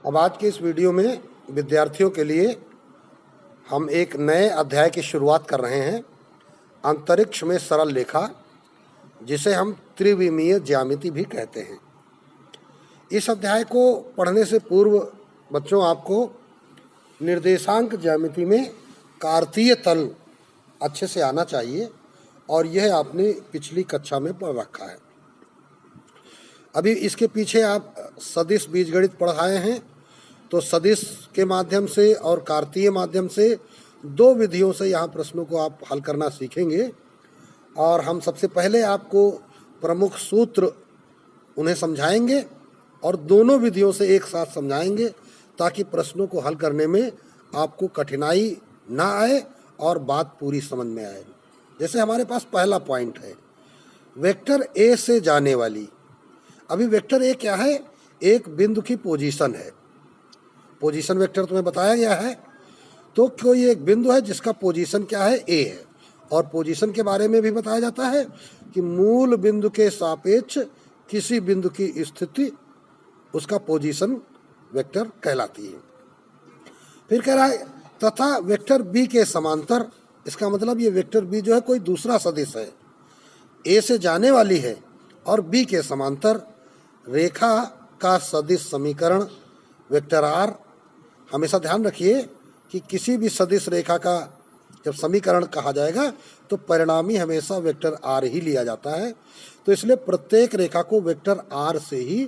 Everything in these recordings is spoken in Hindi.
अब आज के इस वीडियो में विद्यार्थियों के लिए हम एक नए अध्याय की शुरुआत कर रहे हैं, अंतरिक्ष में सरल रेखा, जिसे हम त्रिविमीय ज्यामिति भी कहते हैं। इस अध्याय को पढ़ने से पूर्व बच्चों आपको निर्देशांक ज्यामिति में कार्तीय तल अच्छे से आना चाहिए और यह आपने पिछली कक्षा में पढ़ रखा है। अभी इसके पीछे आप सदिश बीजगणित पढ़ाए हैं, तो सदिश के माध्यम से और कार्तीय माध्यम से दो विधियों से यहाँ प्रश्नों को आप हल करना सीखेंगे। और हम सबसे पहले आपको प्रमुख सूत्र उन्हें समझाएंगे और दोनों विधियों से एक साथ समझाएंगे, ताकि प्रश्नों को हल करने में आपको कठिनाई ना आए और बात पूरी समझ में आए। जैसे हमारे पास पहला पॉइंट है, वेक्टर ए से जाने वाली। अभी वेक्टर ए क्या है? एक बिंदु की पोजीशन है। पोजीशन वेक्टर तुम्हें बताया गया है। तो कोई एक बिंदु है जिसका पोजीशन क्या है? ए है। और पोजीशन के बारे में भी बताया जाता है कि मूल बिंदु के सापेक्ष किसी बिंदु की स्थिति उसका पोजीशन वेक्टर कहलाती है। फिर कह रहा है तथा वेक्टर बी के समांतर। इसका मतलब ये वेक्टर बी जो है कोई दूसरा सदिश है, ए से जाने वाली है और बी के समांतर रेखा का सदिश समीकरण वेक्टर आर। हमेशा ध्यान रखिए कि किसी भी सदिश रेखा का जब समीकरण कहा जाएगा तो परिणामी हमेशा वेक्टर आर ही लिया जाता है। तो इसलिए प्रत्येक रेखा को वेक्टर आर से ही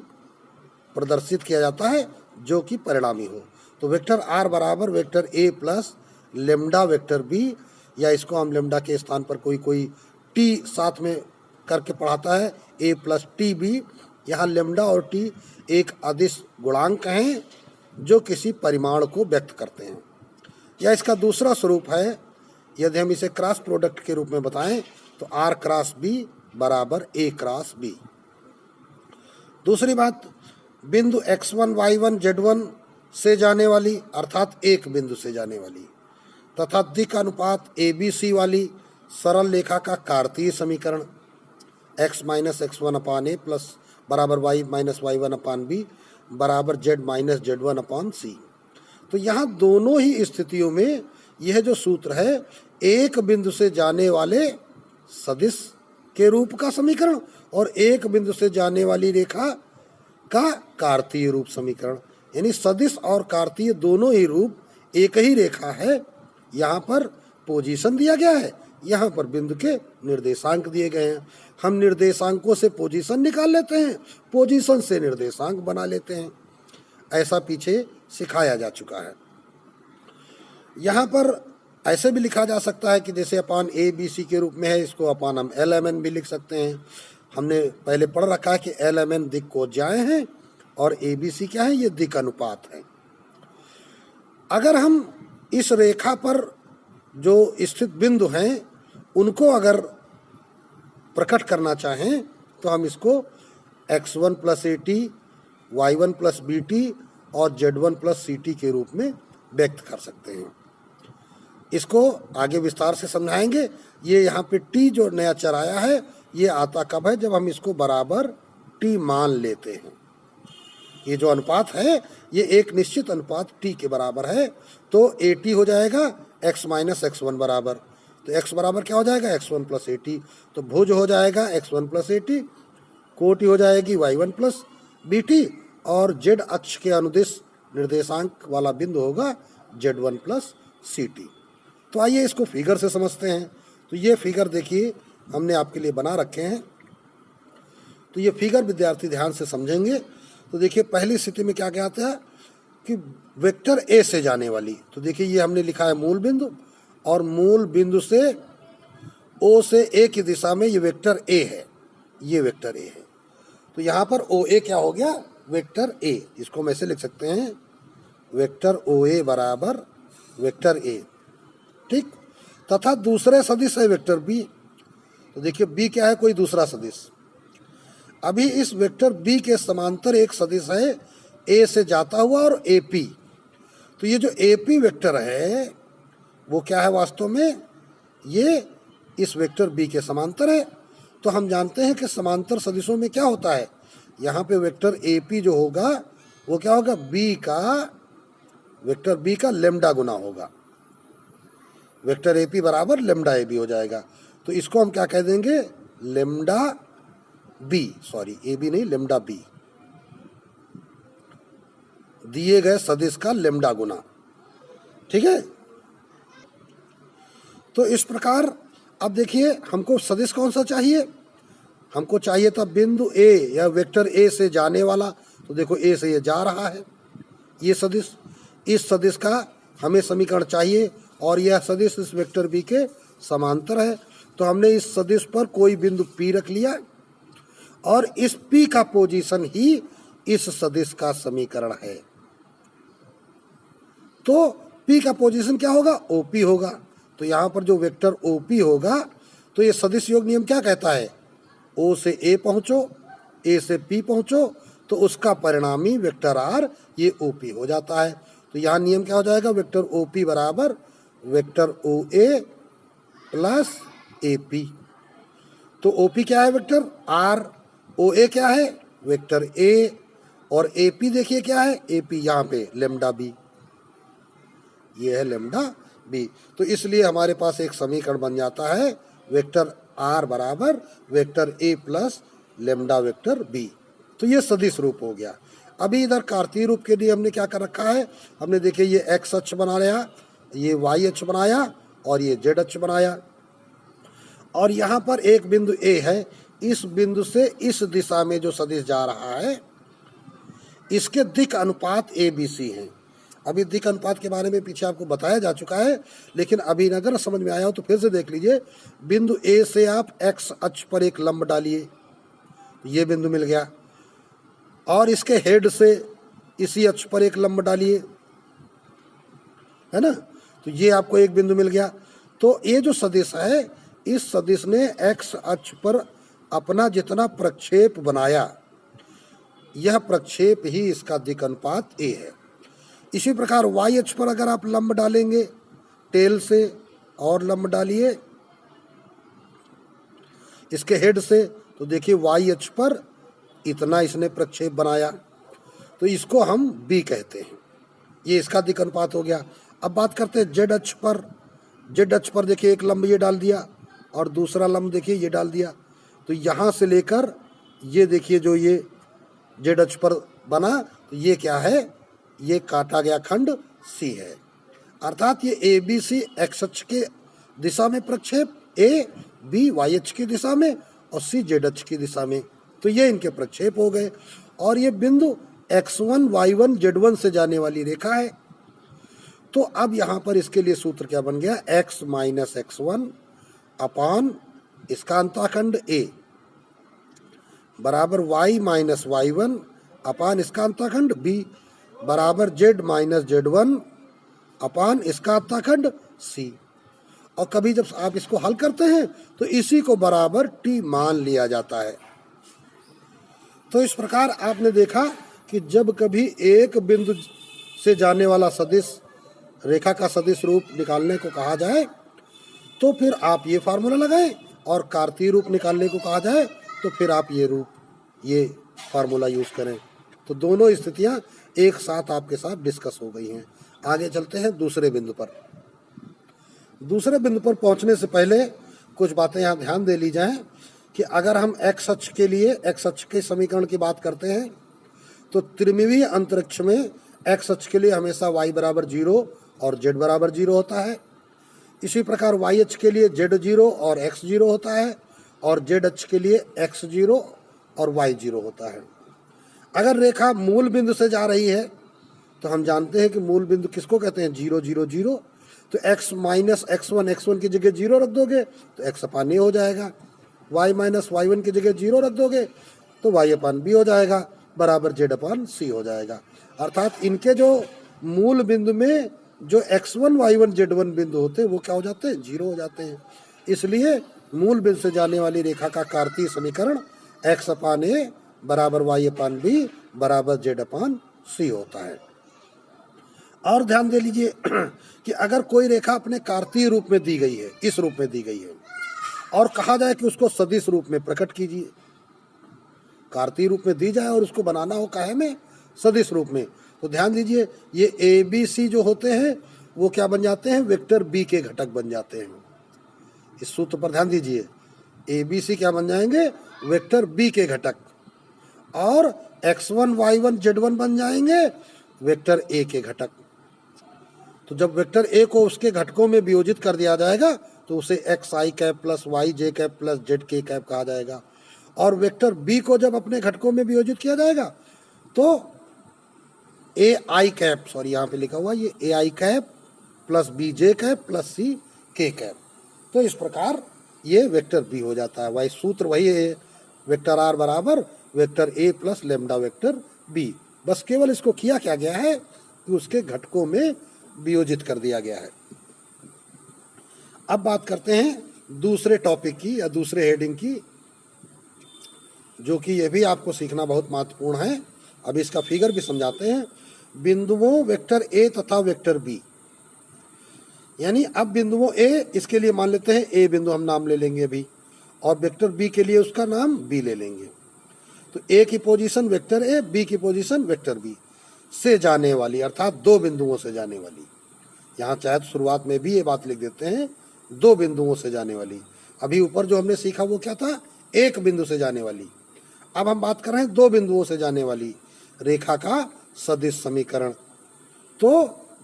प्रदर्शित किया जाता है जो कि परिणामी हो। तो वेक्टर आर बराबर vector A plus lambda vector B, या इसको हम लेम्डा के स्थान पर कोई टी साथ में करके पढ़ाता है, ए प्लस टी बी। यहाँ लेम्डा और टी एक अदिश गुणांक हैं जो किसी परिमाण को व्यक्त करते हैं। या इसका दूसरा स्वरूप है, यदि हम इसे क्रॉस प्रोडक्ट के रूप में बताएं तो आर क्रॉस बी बराबर ए क्रॉस बी। दूसरी बात, बिंदु x1 y1 z1 से जाने वाली, अर्थात एक बिंदु से जाने वाली, तथा दिक् अनुपात ABC वाली सरल रेखा का कार्तीय समीकरण x माइनस x1 अपान ए प्लस बराबर y माइनस y1 अपान बी बराबर z माइनस z1 अपान सी। तो यहाँ दोनों ही स्थितियों में यह जो सूत्र है, एक बिंदु से जाने वाले सदिश के रूप का समीकरण और एक बिंदु से जाने वाली रेखा का कार्तीय रूप समीकरण, यानी सदिश और कार्तीय दोनों ही रूप एक ही रेखा है। यहाँ पर पोजीशन दिया गया है, यहाँ पर बिंदु के निर्देशांक दिए गए हैं। हम निर्देशांकों से पोजीशन निकाल लेते हैं, पोजीशन से निर्देशांक बना लेते हैं। ऐसा पीछे सिखाया जा चुका है। यहाँ पर ऐसे भी लिखा जा सकता है कि जैसे अपान ए बी सी के रूप में है, इसको अपान हम एल एम एन भी लिख सकते हैं। हमने पहले पढ़ रखा है कि एल एम एन दिक् कोज्याएं हैं और ए बी सी क्या है? ये दिक् अनुपात है। अगर हम इस रेखा पर जो स्थित बिंदु हैं उनको अगर प्रकट करना चाहें तो हम इसको x1 plus A T, y1 plus B T और z1 प्लस सी टी के रूप में व्यक्त कर सकते हैं। इसको आगे विस्तार से समझाएंगे। ये यहाँ पे t जो नया चर आया है, ये आता कब है? जब हम इसको बराबर t मान लेते हैं। ये जो अनुपात है ये एक निश्चित अनुपात t के बराबर है, तो ए टी हो जाएगा x माइनस x1 बराबर। तो x बराबर क्या हो जाएगा? x1 plus A T. तो भुज हो जाएगा x1 प्लस ए टी, कोटि हो जाएगी y1 प्लस बी टी, और z अक्ष के अनुदिश निर्देशांक वाला बिंदु होगा z1 प्लस सी टी। तो आइए इसको फिगर से समझते हैं। तो ये फिगर देखिए हमने आपके लिए बना रखे हैं। तो ये फिगर विद्यार्थी ध्यान से समझेंगे। तो देखिए पहली स्थिति में क्या कहता है कि वेक्टर ए से जाने वाली। तो देखिए ये हमने लिखा है मूल बिंदु, और मूल बिंदु से ओ से ए की दिशा में ये वेक्टर ए है, ये वेक्टर ए है। तो यहाँ पर ओ ए क्या हो गया? Vector A. इसको हम ऐसे लिख सकते हैं, वेक्टर ओ ए बराबर वेक्टर ए, ठीक। तथा दूसरे सदिश है वेक्टर बी। तो देखिए बी क्या है? कोई दूसरा सदिश। अभी इस वेक्टर बी के समांतर एक सदिश है ए से जाता हुआ और ए पी। तो ये जो ए पी वेक्टर है वो क्या है? वास्तव में ये इस वेक्टर बी के समांतर है। तो हम जानते हैं कि समांतर सदिशों में क्या होता है, यहाँ पे वेक्टर ए पी जो होगा वो क्या होगा, बी का, वेक्टर बी का लेमडा गुना होगा। वेक्टर ए पी बराबर लेमडा ए बी हो जाएगा। तो इसको हम क्या कह देंगे, lambda B, sorry A B नहीं, लेमडा बी, दिए गए सदिश का लेमडा गुना। ठीक है। तो इस प्रकार अब देखिए हमको सदिश कौन सा चाहिए, हमको चाहिए था बिंदु ए या वेक्टर ए से जाने वाला। तो देखो ए से ये जा रहा है, ये सदिश, इस सदिश का हमें समीकरण चाहिए और यह सदिश इस वेक्टर बी के समांतर है। तो हमने इस सदिश पर कोई बिंदु P रख लिया और इस P का पोजीशन ही इस सदिश का समीकरण है। तो P का पोजीशन क्या होगा, OP होगा। तो यहाँ पर जो वेक्टर OP होगा, तो ये सदिश योग नियम क्या कहता है, O से A पहुँचो, A से P पहुँचो, तो उसका परिणामी वेक्टर R ये OP हो जाता है। तो यहाँ नियम क्या हो जाएगा, वेक्टर OP बराबर वेक्टर OA प्लस AP। तो OP क्या है, वेक्टर R, OA क्या है, वेक्टर A, और AP देखिए क्या है, AP यहाँ पे लेमडा B, ये है लेमडा B। तो इसलिए हमारे पास एक समीकरण बन जाता है, वेक्टर R बराबर vector A plus lambda vector B। तो ये सदिश रूप हो गया। अभी इधर कार्तीय रूप के लिए हमने क्या कर रखा है, हमने देखिए ये x अक्ष बना लिया, ये y अक्ष बनाया और ये z अक्ष बनाया। और यहाँ पर एक बिंदु A है, इस बिंदु से इस दिशा में जो सदिश जा रहा है, इसके दिक् अनुपात ABC हैं। अभी दिक् अनुपात के बारे में पीछे आपको बताया जा चुका है, लेकिन अभी अगर समझ में आया हो तो फिर से देख लीजिए। बिंदु A से आप x अक्ष पर एक लंब डालिए, ये बिंदु मिल गया, और इसके हेड से इसी अक्ष पर एक लंब डालिए, है ना, तो ये आपको एक बिंदु मिल गया। तो ये जो सदिश है, इस सदिश ने x अक्ष पर अपना जितना प्रक्षेप बनाया, यह प्रक्षेप ही इसका दिक् अनुपात A है। इसी प्रकार y अक्ष पर अगर आप लंब डालेंगे टेल से, और लंब डालिए इसके हेड से, तो देखिए y अक्ष पर इतना इसने प्रक्षेप बनाया, तो इसको हम B कहते हैं। ये इसका दिक् अनुपात हो गया। अब बात करते हैं z अक्ष पर। z अक्ष पर देखिए एक लंब ये डाल दिया और दूसरा लंब देखिए ये डाल दिया। तो यहाँ से लेकर ये देखिए जो ये z अक्ष पर बना, तो ये क्या है, ये काटा गया खंड C है। अर्थात ये ABC x अक्ष के दिशा में प्रक्षेप, A B y अक्ष की दिशा में और C z अक्ष की दिशा में। तो ये इनके प्रक्षेप हो गए। और ये बिंदु x1 y1 z1 से जाने वाली रेखा है। तो अब यहाँ पर इसके लिए सूत्र क्या बन गया, x माइनस x1 अपान इसका अंतःखंड A बराबर y माइनस y1 अपान इसका अंतःखंड B बराबर z माइनस z1 अपान इसका अंतःखंड C। और कभी जब आप इसको हल करते हैं तो इसी को बराबर t मान लिया जाता है। तो इस प्रकार आपने देखा कि जब कभी एक बिंदु से जाने वाला सदिश रेखा का सदिश रूप निकालने को कहा जाए तो फिर आप ये फार्मूला लगाएं, और कार्तीय रूप निकालने को कहा जाए तो फिर आप ये फार्मूला यूज़ करें। तो दोनों स्थितियां एक साथ आपके साथ डिस्कस हो गई हैं। आगे चलते हैं दूसरे बिंदु पर। दूसरे बिंदु पर पहुंचने से पहले कुछ बातें यहाँ ध्यान दे ली जाएं कि अगर हम x अक्ष के लिए x अक्ष के समीकरण की बात करते हैं तो त्रिमिमीय अंतरिक्ष में x अक्ष के लिए हमेशा y बराबर 0 और z बराबर 0 होता है। इसी प्रकार y अक्ष के लिए z 0 और x 0 होता है, और z अक्ष के लिए x 0 और y 0 होता है। अगर रेखा मूल बिंदु से जा रही है तो हम जानते हैं कि मूल बिंदु किसको कहते हैं, 0 0 0। तो x माइनस x1 की जगह 0 रख दोगे तो x अपान a हो जाएगा, y माइनस y1 की जगह 0 रख दोगे तो y अपान b हो जाएगा बराबर z अपान c हो जाएगा। अर्थात इनके जो मूल बिंदु में जो x1 y1 z1 बिंदु होते हैं वो क्या हो जाते हैं, 0 हो जाते हैं। इसलिए मूल बिंदु से जाने वाली रेखा का कार्तीय समीकरण x अपान a बराबर y अपान b बराबर z अपान c होता है। और ध्यान दे लीजिए कि अगर कोई रेखा अपने कार्तीय रूप में दी गई है, इस रूप में दी गई है, और कहा जाए कि उसको सदिश रूप में प्रकट कीजिए, कार्तीय रूप में दी जाए और उसको बनाना हो काहे में, सदिश रूप में। तो ध्यान दीजिए ये ए बी सी जो होते हैं वो क्या बन जाते हैं, वेक्टर बी के घटक बन जाते हैं। इस सूत्र पर ध्यान दीजिए, ए बी सी क्या बन जाएंगे, वेक्टर बी के घटक, और x1 y1 z1 बन जाएंगे वेक्टर ए के घटक। तो जब वेक्टर ए को उसके घटकों में वियोजित कर दिया जाएगा तो उसे एक्स आई कैप प्लस वाई जे कैप प्लस जेड के कैप कहा जाएगा, और वेक्टर बी को जब अपने घटकों में वियोजित किया जाएगा तो ए आई कैप, सॉरी यहाँ पे लिखा हुआ ये A I cap plus B J cap plus C K cap. तो इस प्रकार ये वेक्टर बी हो जाता है। वही सूत्र वही है, वेक्टर आर बराबर vector A plus lambda vector B. बस केवल इसको किया क्या गया है कि उसके घटकों में वियोजित कर दिया गया है। अब बात करते हैं दूसरे टॉपिक की या दूसरे हेडिंग की, जो कि ये भी आपको सीखना बहुत महत्वपूर्ण है। अब इसका फिगर भी समझाते हैं। बिंदुओं वेक्टर ए तथा वेक्टर बी, यानी अब बिंदुओं ए, इसके लिए मान लेते हैं ए बिंदु हम नाम ले लेंगे अभी, और वेक्टर बी के लिए उसका नाम बी ले लेंगे। तो ए की पोजीशन वेक्टर ए, बी की पोजीशन वेक्टर बी से जाने वाली, अर्थात दो बिंदुओं से जाने वाली, यहाँ चाहे तो शुरुआत में भी ये बात लिख देते हैं, दो बिंदुओं से जाने वाली। अभी ऊपर जो हमने सीखा वो क्या था, एक बिंदु से जाने वाली। अब हम बात कर रहे हैं दो बिंदुओं से जाने वाली रेखा का सदिश समीकरण। तो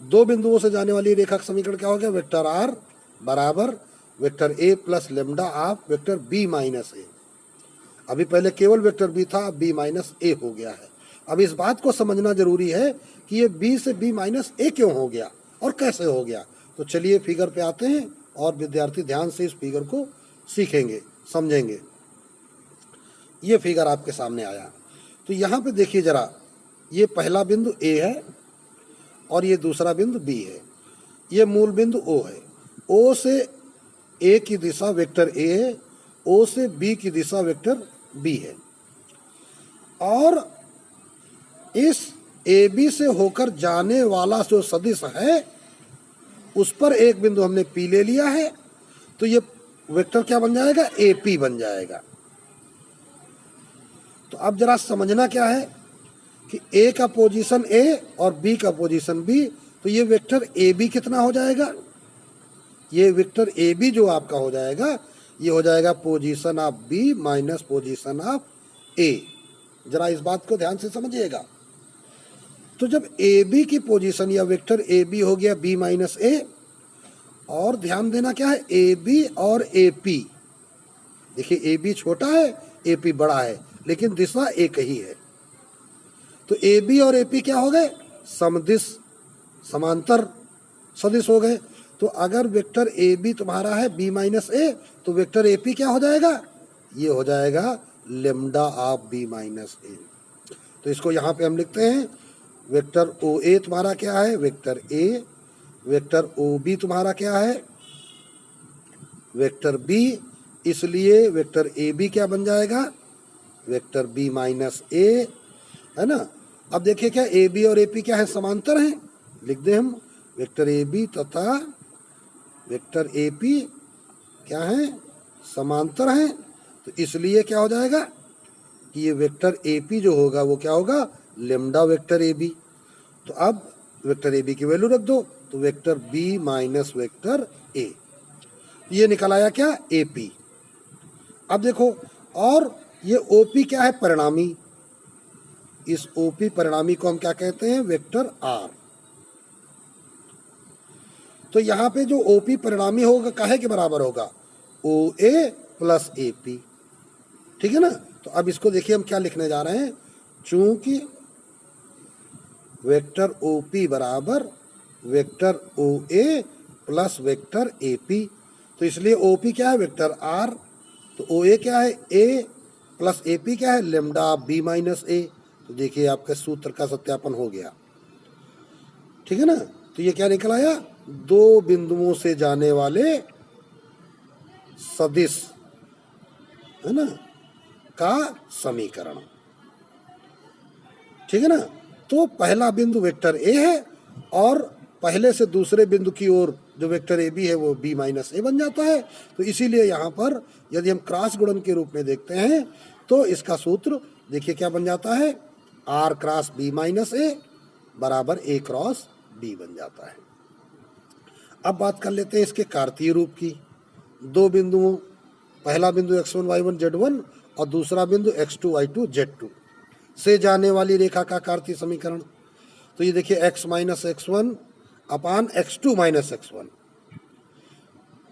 दो बिंदुओं से जाने वाली रेखा का समीकरण क्या हो गया, वेक्टर आर बराबर vector A plus lambda of vector B minus A. अभी पहले केवल वेक्टर बी था, अब बी माइनस ए हो गया है। अब इस बात को समझना जरूरी है कि ये बी से बी माइनस ए क्यों हो गया और कैसे हो गया। तो चलिए फिगर पे आते हैं और विद्यार्थी ध्यान से इस फिगर को सीखेंगे, समझेंगे। ये फिगर आपके सामने आया, तो यहाँ पे देखिए जरा, ये पहला बिंदु ए है और ये दूसरा बिंदु बी है। ये मूल बिंदु ओ है। ओ से ए की दिशा वेक्टर ए है, ओ से बी की दिशा वेक्टर बी है, और इस ए बी से होकर जाने वाला जो सदिश है उस पर एक बिंदु हमने पी ले लिया है। तो ये वेक्टर क्या बन जाएगा, ए पी बन जाएगा। तो अब जरा समझना क्या है कि ए का पोजीशन ए और बी का पोजीशन बी, तो ये वेक्टर ए बी कितना हो जाएगा, ये वेक्टर ए बी जो आपका हो जाएगा ये हो जाएगा position of B minus position of A. जरा इस बात को ध्यान से समझिएगा। तो जब ए बी की पोजीशन या वेक्टर ए बी हो गया बी माइनस ए, और ध्यान देना क्या है, ए बी और ए पी, देखिए ए बी छोटा है ए पी बड़ा है लेकिन दिशा एक ही है। तो ए बी और ए पी क्या हो गए, समदिश समांतर सदिश हो गए। तो अगर वेक्टर ए बी तुम्हारा है बी माइनस ए, तो वेक्टर ए पी क्या हो जाएगा, ये हो जाएगा लेमडा ऑफ बी माइनस ए। तो इसको यहाँ पे हम लिखते हैं वेक्टर ओ ए तुम्हारा क्या है, vector A, vector O B तुम्हारा क्या है, वेक्टर बी, इसलिए वेक्टर ए बी क्या बन जाएगा, वेक्टर बी माइनस ए, है ना। अब देखिए क्या ए बी और ए पी क्या है, समांतर हैं, लिख दें हम वेक्टर ए बी तथा वेक्टर ए पी क्या है, समांतर हैं। तो इसलिए क्या हो जाएगा कि ये वेक्टर ए पी जो होगा वो क्या होगा, लेमडा वेक्टर ए बी। तो अब वेक्टर ए बी की वैल्यू रख दो, तो vector B minus vector A, ये निकल आया क्या, ए पी। अब देखो, और ये ओ पी क्या है, परिणामी। इस ओ पी परिणामी को हम क्या कहते हैं, वेक्टर आर। तो यहाँ पे जो ओ पी परिणामी होगा काहे के बराबर होगा, ओ ए प्लस ए पी, ठीक है ना। तो अब इसको देखिए हम क्या लिखने जा रहे हैं, चूंकि वेक्टर ओ पी बराबर vector O A plus vector A P, तो इसलिए ओ पी क्या है, वेक्टर आर। तो ओ ए क्या है, ए प्लस ए पी क्या है, लेमडा बी माइनस ए। तो देखिए आपके सूत्र का सत्यापन हो गया, ठीक है ना। तो ये क्या निकल आया, दो बिंदुओं से जाने वाले सदिश, है ना, का समीकरण, ठीक है ना। तो पहला बिंदु वेक्टर ए है और पहले से दूसरे बिंदु की ओर जो वेक्टर ए बी है वो बी माइनस ए बन जाता है। तो इसीलिए यहाँ पर यदि हम क्रॉस गुणन के रूप में देखते हैं तो इसका सूत्र देखिए क्या बन जाता है, आर क्रॉस बी माइनस ए बराबर ए क्रॉस बी बन जाता है। अब बात कर लेते हैं इसके कार्तीय रूप की। दो बिंदुओं, पहला बिंदु x1 y1 z1 और दूसरा बिंदु x2 y2 z2 से जाने वाली रेखा का कार्तीय समीकरण। तो ये देखिए x माइनस x1 अपान x2 माइनस x1,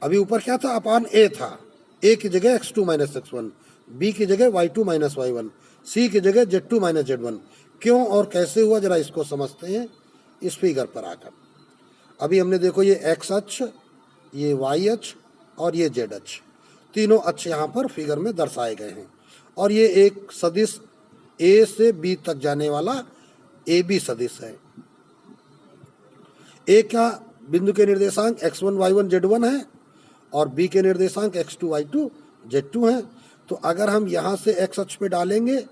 अभी ऊपर क्या था, अपान a था, a की जगह x2 माइनस x1, b की जगह y2 माइनस y1, c की जगह z2 माइनस z1। क्यों और कैसे हुआ जरा इसको समझते हैं इस फिगर पर आकर। अभी हमने देखो ये x अक्ष, ये y अक्ष और ये z अक्ष, तीनों अक्ष यहाँ पर फिगर में दर्शाए गए हैं और ये एक सदिश a से b तक जाने वाला AB सदिश है। A का बिंदु के निर्देशांक x1 y1 z1 है और B के निर्देशांक x2 y2 z2 है। तो अगर हम यहाँ से x अक्ष पे डालेंगे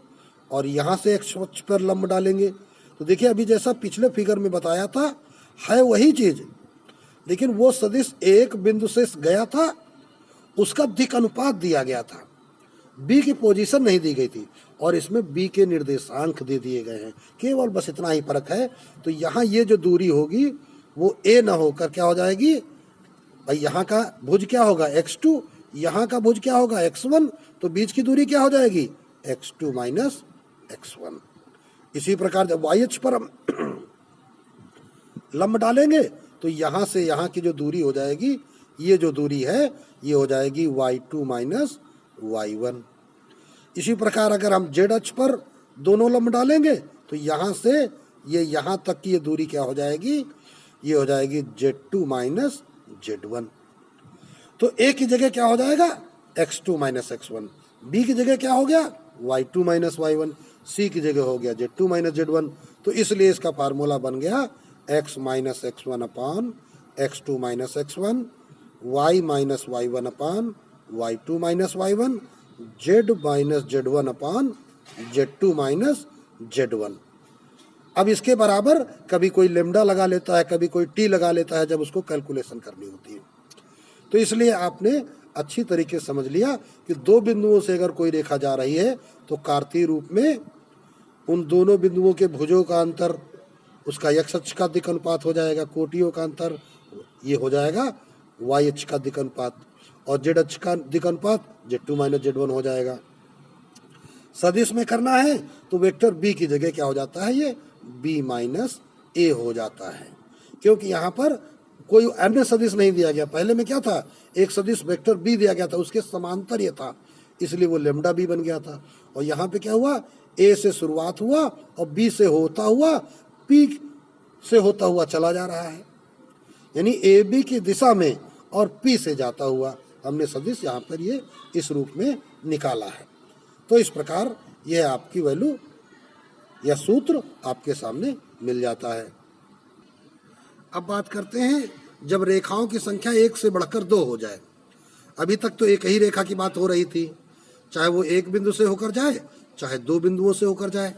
और यहाँ से x अक्ष पर लंब डालेंगे तो देखिए अभी जैसा पिछले फिगर में बताया था है वही चीज, लेकिन वो सदिश एक बिंदु से गया था, उसका दिक् अनुपात दिया गया था, B की पोजीशन नहीं दी गई थी और इसमें B के निर्देशांक दे दिए गए हैं। केवल बस इतना ही फर्क है। तो यहाँ ये जो दूरी होगी वो A ना होकर क्या हो जाएगी भाई, यहाँ का भुज क्या होगा x2, यहाँ का भुज क्या होगा x1, तो बीच की दूरी क्या हो जाएगी x2 माइनस x1। इसी प्रकार जब y अक्ष पर हम लंब डालेंगे तो यहाँ से यहाँ की जो दूरी हो जाएगी, ये जो दूरी है ये हो जाएगी y2 माइनस y1। इसी प्रकार अगर हम z अक्ष पर दोनों लंब डालेंगे तो यहाँ से ये यहाँ तक की ये दूरी क्या हो जाएगी, ये हो जाएगी z2 माइनस z1। तो a की जगह क्या हो जाएगा x2 माइनस x1, b की जगह क्या हो गया y2 माइनस y1, c की जगह हो गया z2 माइनस z1। तो इसलिए इसका फार्मूला बन गया x माइनस x1 अपान x2 minus x1, y minus y1 अपान y2 minus y1, z minus z1 अपान z2 माइनस z1। अब इसके बराबर कभी कोई लेमडा लगा लेता है, कभी कोई टी लगा लेता है जब उसको कैलकुलेशन करनी होती है। तो इसलिए आपने अच्छी तरीके से समझ लिया कि दो बिंदुओं से अगर कोई रेखा जा रही है तो कार्तीय रूप में उन दोनों बिंदुओं के भुजों का अंतर उसका x अक्ष का दिक् अनुपात हो जाएगा, कोटियों का अंतर ये हो जाएगा y अक्ष का दिक् अनुपात और z अक्ष का दिक् अनुपात z2 माइनस z1 हो जाएगा। सदिश में करना है तो वेक्टर b की जगह क्या हो जाता है, ये b माइनस a हो जाता है, क्योंकि यहाँ पर कोई अन्य सदिश नहीं दिया गया। पहले में क्या था, एक सदिश वेक्टर b दिया गया था, उसके समांतर ये था, इसलिए वो लेमडा b बन गया था। और यहाँ पे क्या हुआ, a से शुरुआत हुआ और b से होता हुआ p से होता हुआ चला जा रहा है, यानी ए बी की दिशा में और p से जाता हुआ हमने सदिश यहाँ पर ये इस रूप में निकाला है। तो इस प्रकार यह आपकी वैल्यू या सूत्र आपके सामने मिल जाता है। अब बात करते हैं जब रेखाओं की संख्या एक से बढ़कर दो हो जाए। अभी तक तो एक ही रेखा की बात हो रही थी, चाहे वो एक बिंदु से होकर जाए चाहे दो बिंदुओं से होकर जाए।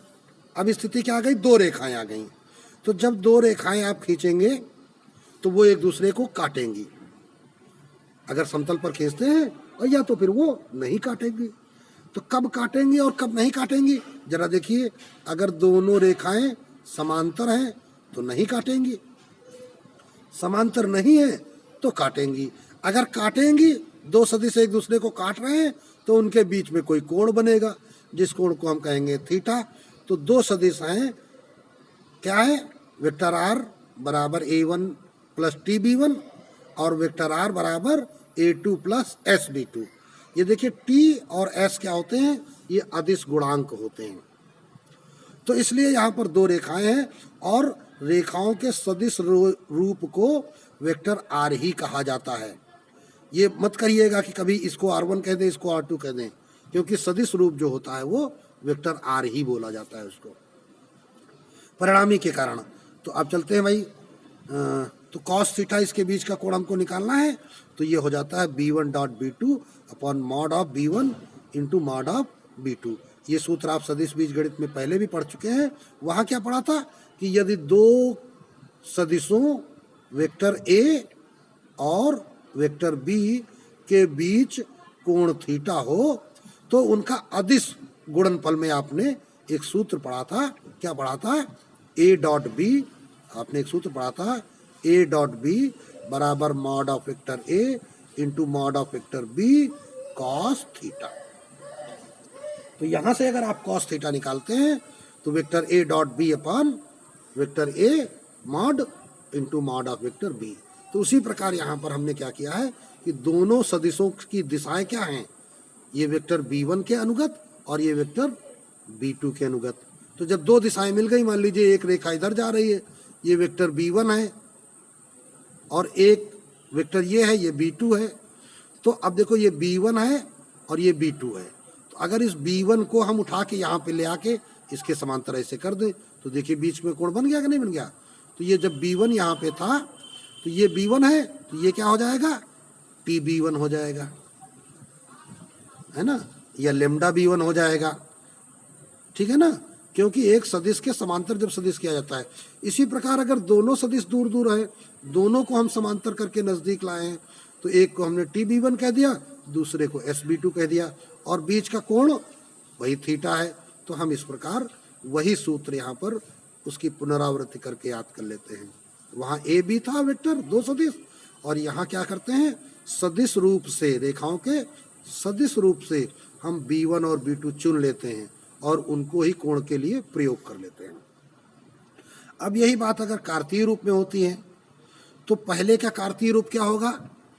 अब स्थिति क्या आ गई, दो रेखाएं आ गई। तो जब दो रेखाएं आप खींचेंगे तो वो एक दूसरे को काटेंगी, अगर समतल पर खींचते हैं, और या तो फिर वो नहीं काटेंगी। तो कब काटेंगी और कब नहीं काटेंगी जरा देखिए। अगर दोनों रेखाएं समांतर हैं तो नहीं काटेंगी, समांतर नहीं है तो काटेंगी। अगर काटेंगी, दो सदिश एक दूसरे को काट रहे हैं तो उनके बीच में कोई कोण बनेगा जिस कोण को हम कहेंगे थीटा। तो दो सदिश हैं, क्या है, वेक्टर आर बराबर a1 प्लस tb1 और वेक्टर आर बराबर a2 प्लस sb2। ये देखिए t और s क्या होते हैं, ये अदिश गुणांक होते हैं। तो इसलिए यहाँ पर दो रेखाएं हैं और रेखाओं के सदिश रूप को वेक्टर आर ही कहा जाता है। ये मत करिएगा कि कभी इसको r1 कह दें इसको r2 कह दें, क्योंकि सदिश रूप जो होता है वो वेक्टर आर ही बोला जाता है उसको, परिणामी के कारण। तो अब चलते हैं भाई, तो cos थीटा इसके बीच का कोण हमको निकालना है। तो ये हो जाता है b1 dot b2 upon mod of b1 into mod of b2। ये सूत्र आप सदिश बीजगणित में पहले भी पढ़ चुके हैं। वहाँ क्या पढ़ा था कि यदि दो सदिशों वेक्टर a और वेक्टर b के बीच कोण थीटा हो तो उनका अदिश गुणनफल में आपने एक सूत्र पढ़ा था क्या पढ़ा था, ए डॉट बी, आपने एक सूत्र पढ़ा था, ए डॉट बी बराबर mod of vector A into mod of vector B cos theta. तो यहां से अगर आप कॉस थीटा निकालते हैं तो vector A dot B upon vector A mod into mod of vector B. तो उसी प्रकार यहाँ पर हमने क्या किया है कि दोनों सदिशों की दिशाएं क्या हैं, ये वेक्टर b1 के अनुगत और ये वेक्टर b2 के अनुगत। तो जब दो दिशाएं मिल गई, मान लीजिए एक रेखा इधर जा रही है, ये वेक्टर b1 है, और एक वेक्टर ये है, ये b2 है। तो अब देखो ये b1 है और ये b2 है। तो अगर इस b1 को हम उठा के यहाँ पे ले आके इसके समांतर ऐसे कर दें तो देखिए बीच में कोण बन गया कि नहीं बन गया। तो ये जब b1 यहाँ पे था तो ये b1 है, तो ये क्या हो जाएगा, tb1 हो जाएगा, है ना, या लेमडा b1 हो जाएगा, ठीक है ना, क्योंकि एक सदिश के समांतर जब सदिश किया जाता है। इसी प्रकार अगर दोनों सदिश दूर दूर है, दोनों को हम समांतर करके नजदीक लाए हैं, तो एक को हमने tb1 कह दिया, दूसरे को sb2 कह दिया, और बीच का कोण वही थीटा है। तो हम इस प्रकार वही सूत्र यहाँ पर उसकी पुनरावृत्ति करके याद कर लेते हैं। वहाँ ए बी था वेक्टर दो सदिश, और यहाँ क्या करते हैं, सदिश रूप से, रेखाओं के सदिश रूप से हम b1 और b2 चुन लेते हैं और उनको ही कोण के लिए प्रयोग कर लेते हैं। अब यही बात अगर कार्तीय रूप में होती है तो पहले का कार्तीय रूप क्या होगा,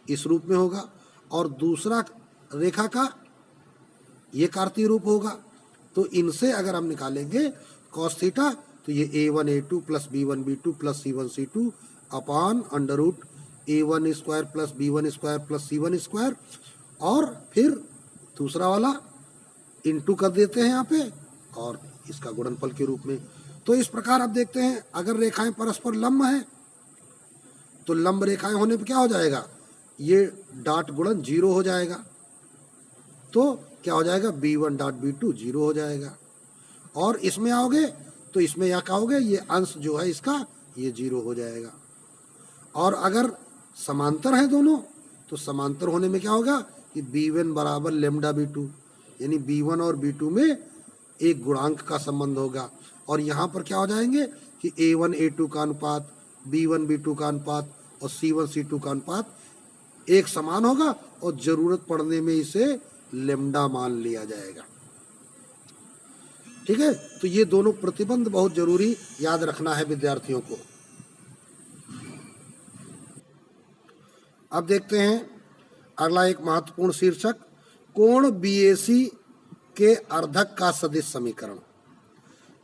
इस रूप में होगा, और दूसरा रेखा का ये कार्तीय रूप होगा। तो इनसे अगर हम निकालेंगे cos थीटा तो ये a1 a2 plus b1 b2 plus c1 c2 upon under root a1 square plus b1 square plus c1 square, और फिर दूसरा वाला इंटू कर देते हैं यहाँ पे और इसका गुणनफल के रूप में। तो इस प्रकार आप देखते हैं अगर रेखाएं परस्पर लंब हैं तो लंब रेखाएं होने पे क्या हो जाएगा, ये डॉट गुणन 0 हो जाएगा। तो क्या हो जाएगा, b1 डॉट b2 0 हो जाएगा। और इसमें आओगे तो इसमें या कहोगे ये अंश जो है इसका ये 0 हो जाएगा। और अगर समांतर है दोनों तो समांतर होने में क्या होगा कि b1 बराबर लेमडा b2, यानी b1 और b2 में एक गुणांक का संबंध होगा। और यहाँ पर क्या हो जाएंगे कि a1 a2 का अनुपात, b1 b2 का अनुपात और c1 c2 का अनुपात एक समान होगा, और जरूरत पड़ने में इसे लेमडा मान लिया जाएगा। ठीक है, तो ये दोनों प्रतिबंध बहुत जरूरी याद रखना है विद्यार्थियों को। अब देखते हैं अगला एक महत्वपूर्ण शीर्षक, कोण बीएसी के अर्धक का सदिश समीकरण।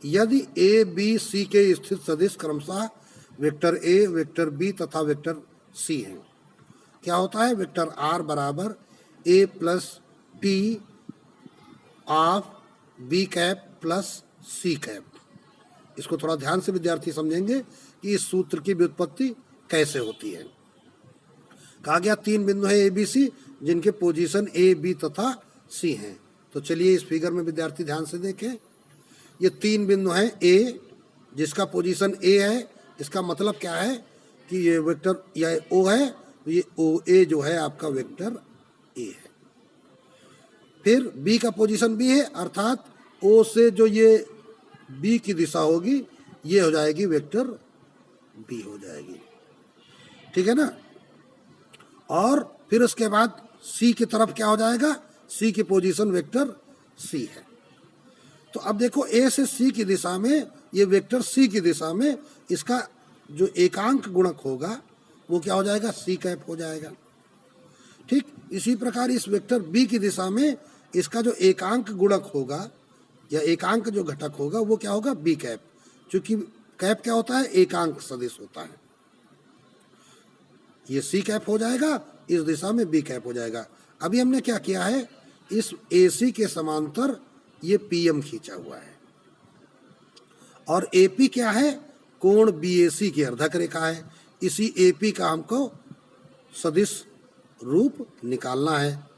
यदि ए बी सी के स्थित सदिश क्रमशः वेक्टर ए, वेक्टर बी तथा वेक्टर सी हैं, क्या होता है, वेक्टर आर बराबर A plus T of B cap plus C cap. इसको थोड़ा ध्यान से विद्यार्थी समझेंगे कि इस सूत्र की व्युत्पत्ति कैसे होती है। कहा गया तीन बिंदु है ए बी सी जिनके पोजीशन ए बी तथा सी हैं। तो चलिए इस फिगर में विद्यार्थी ध्यान से देखें, ये तीन बिंदु हैं ए जिसका पोजीशन ए है, इसका मतलब क्या है कि ये वेक्टर या ओ है, तो ये ओ ए जो है आपका वेक्टर ए है। फिर बी का पोजीशन बी है, अर्थात ओ से जो ये बी की दिशा होगी ये हो जाएगी वेक्टर बी हो जाएगी, ठीक है ना। और फिर उसके बाद सी की तरफ क्या हो जाएगा, सी की पोजीशन वेक्टर सी है। तो अब देखो ए से सी की दिशा में, ये वेक्टर सी की दिशा में इसका जो एकांक गुणक होगा वो क्या हो जाएगा, सी कैप हो जाएगा। ठीक इसी प्रकार इस वेक्टर बी की दिशा में इसका जो एकांक गुणक होगा या एकांक जो घटक होगा वो क्या होगा, बी कैप। क्योंकि कैप क्या होता है, एकांक सदिश होता है। ये सी कैप हो जाएगा, इस दिशा में बी कैप हो जाएगा। अभी हमने क्या किया है, इस AC के समांतर ये PM खींचा हुआ है, और AP क्या है, कोण BAC की अर्धक रेखा है। इसी AP का हमको सदिश रूप निकालना है।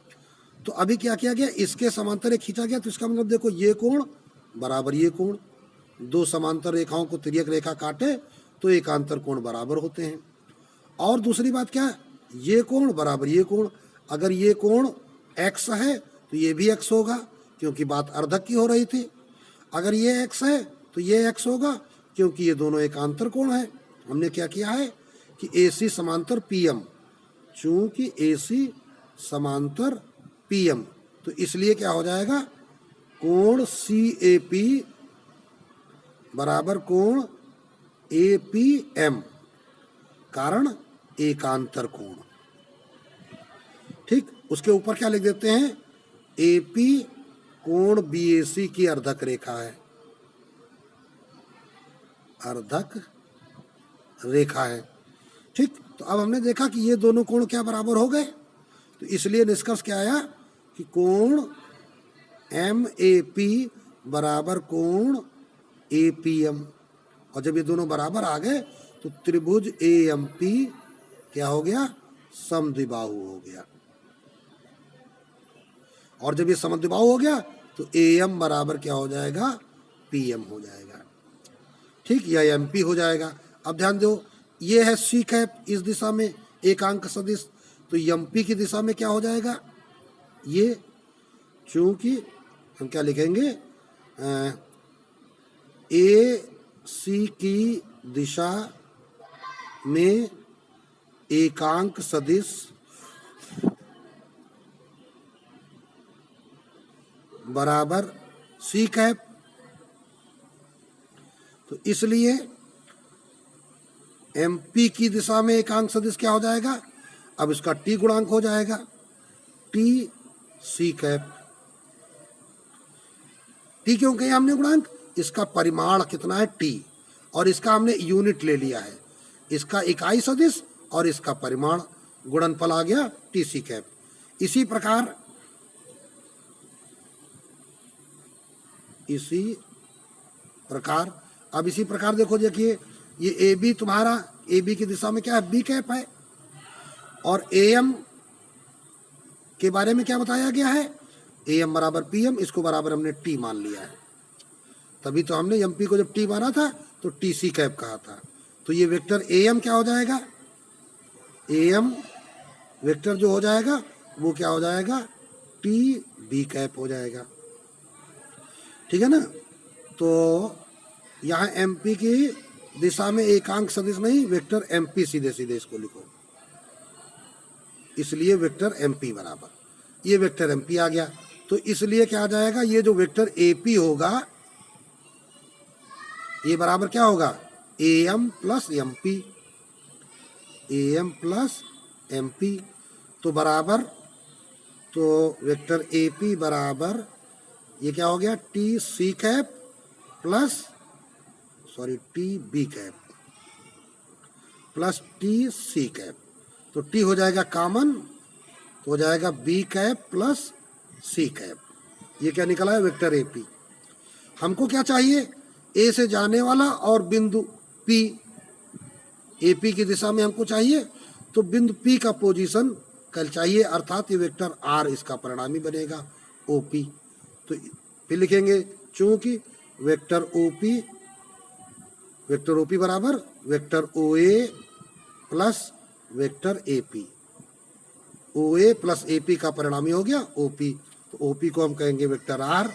तो अभी क्या किया गया, इसके समांतर एक खींचा गया, तो इसका मतलब देखो ये कोण बराबर ये कोण, दो समांतर रेखाओं को तिर्यक रेखा काटे तो एकांतर कोण बराबर होते हैं। और दूसरी बात क्या है, ये कोण बराबर ये कोण, अगर ये कोण x है तो ये भी x होगा, क्योंकि बात अर्धक की हो रही थी। अगर ये x है तो ये x होगा, क्योंकि ये दोनों एकांतर कोण है। हमने क्या किया है कि AC समांतर PM, चूंकि AC समांतर PM, तो इसलिए क्या हो जाएगा, कोण CAP बराबर कोण APM, कारण एकांतर कोण। ठीक, उसके ऊपर क्या लिख देते हैं, AP कोण BAC की अर्धक रेखा है, अर्धक रेखा है। ठीक, तो अब हमने देखा कि ये दोनों कोण क्या बराबर हो गए, तो इसलिए निष्कर्ष क्या आया कि कोण MAP बराबर कोण APM, और जब ये दोनों बराबर आ गए तो त्रिभुज AMP क्या हो गया, समद्विबाहु हो गया। और जब ये समद्विबाहु हो गया तो AM बराबर क्या हो जाएगा, PM हो जाएगा। ठीक, यह MP हो जाएगा। अब ध्यान दो, ये है C कैप इस दिशा में एकांक सदिश, तो MP की दिशा में क्या हो जाएगा, ये, चूंकि हम क्या लिखेंगे, AC की दिशा में एकांक सदिश बराबर C कैप, तो इसलिए MP की दिशा में एकांक सदिश क्या हो जाएगा, अब इसका T गुणांक हो जाएगा TC कैप। T क्यों कहे हमने गुणांक, इसका परिमाण कितना है T, और इसका हमने यूनिट ले लिया है, इसका इकाई सदिश और इसका परिमाण, गुणनफल आ गया TC कैप। इसी प्रकार अब इसी प्रकार देखो, देखिए ये AB तुम्हारा, AB की दिशा में क्या है, B कैप है, और AM के बारे में क्या बताया गया है, AM बराबर PM, इसको बराबर हमने T मान लिया है, तभी तो हमने MP को जब T माना था तो TC कैप कहा था। तो ये वेक्टर AM क्या हो जाएगा, AM वेक्टर जो हो जाएगा वो क्या हो जाएगा, TB कैप हो जाएगा। ठीक है ना, तो यहाँ MP की दिशा में एकांक सदिश नहीं, वेक्टर MP सीधे सीधे इसको लिखो, इसलिए वेक्टर MP बराबर, ये वेक्टर MP आ गया। तो इसलिए क्या आ जाएगा, ये जो वेक्टर AP होगा ये बराबर क्या होगा, AM plus MP, AM plus MP, तो बराबर, तो वेक्टर AP बराबर ये क्या हो गया, TC cap plus TB cap plus TC cap, तो T हो जाएगा कॉमन, तो हो जाएगा B cap plus C cap. ये क्या निकला है, वेक्टर AP। हमको क्या चाहिए, A से जाने वाला और बिंदु P, AP की दिशा में हमको चाहिए, तो बिंदु P का पोजीशन कल चाहिए, अर्थात ये वेक्टर R इसका परिणामी बनेगा OP। तो फिर लिखेंगे, चूंकि वेक्टर OP बराबर vector OA plus vector AP, OA plus AP का परिणामी हो गया OP, तो OP को हम कहेंगे वेक्टर R,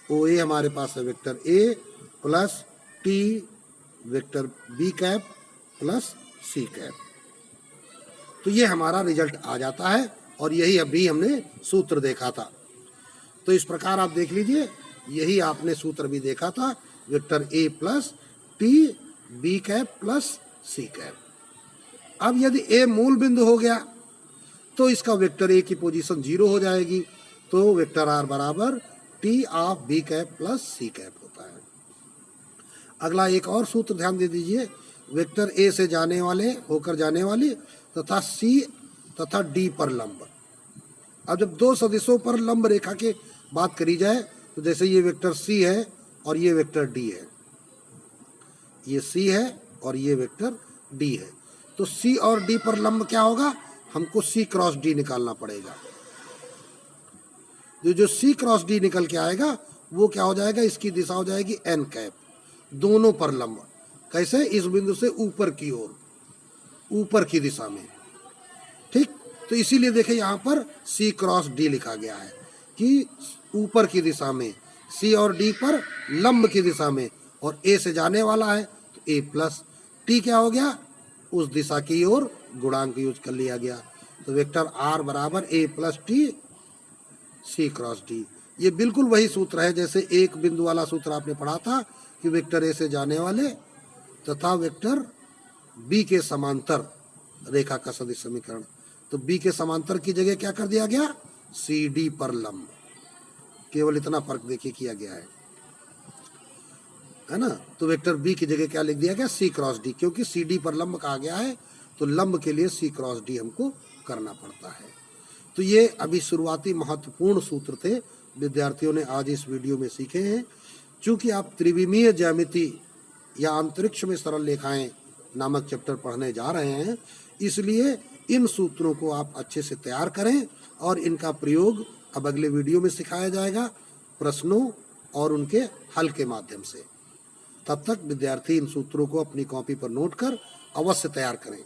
OA हमारे पास है vector A plus T vector B cap plus C cap. तो ये हमारा रिजल्ट आ जाता है, और यही अभी हमने सूत्र देखा था। तो इस प्रकार आप देख लीजिए, यही आपने सूत्र भी देखा था, vector A plus T B cap plus C cap. अब यदि A मूल बिंदु हो गया तो इसका वेक्टर A की पोजीशन 0 हो जाएगी, तो वेक्टर R बराबर T of B cap plus C cap होता है। अगला एक और सूत्र ध्यान दे दीजिए, वेक्टर A से जाने वाले होकर जाने वाली तथा C तथा D पर लंब। अब जब दो सदिशों पर लंब रेखा की बात करी जाए, तो जैसे ये वेक्टर C है और ये वेक्टर D है, ये C है और ये वेक्टर D है, तो C और D पर लंब क्या होगा, हमको C क्रॉस D निकालना पड़ेगा। जो C क्रॉस D निकल के आएगा वो क्या हो जाएगा, इसकी दिशा हो जाएगी N कैप, दोनों पर लंब। कैसे, इस बिंदु से ऊपर की ओर, ऊपर की दिशा में। ठीक, तो इसीलिए देखें यहाँ पर C क्रॉस D लिखा गया है कि ऊपर की दिशा में, C और D पर लंब की दिशा में, और ए से जाने वाला है तो ए प्लस टी क्या हो गया, उस दिशा की ओर गुणांक यूज कर लिया गया। तो वेक्टर आर बराबर A plus T C cross D. ये बिल्कुल वही सूत्र है जैसे एक बिंदु वाला सूत्र आपने पढ़ा था कि वेक्टर ए से जाने वाले तथा वेक्टर बी के समांतर रेखा का सदिश समीकरण। तो बी के समांतर की जगह क्या कर दिया गया, सी डी पर लंब। केवल इतना फर्क देखिए किया गया है ना। तो वेक्टर बी की जगह क्या लिख दिया गया, सी क्रॉस डी, क्योंकि सी डी पर लंब कहा गया है तो लंब के लिए सी क्रॉस डी हमको करना पड़ता है। तो ये अभी शुरुआती महत्वपूर्ण सूत्र थे, विद्यार्थियों ने आज इस वीडियो में सीखे हैं। चूंकि आप त्रिविमीय ज्यामिति या अंतरिक्ष में सरल रेखाएं नामक चैप्टर पढ़ने जा रहे हैं, इसलिए इन सूत्रों को आप अच्छे से तैयार करें और इनका प्रयोग अब अगले वीडियो में सिखाया जाएगा प्रश्नों और उनके हल के माध्यम से। तब तक विद्यार्थी इन सूत्रों को अपनी कॉपी पर नोट कर अवश्य तैयार करें।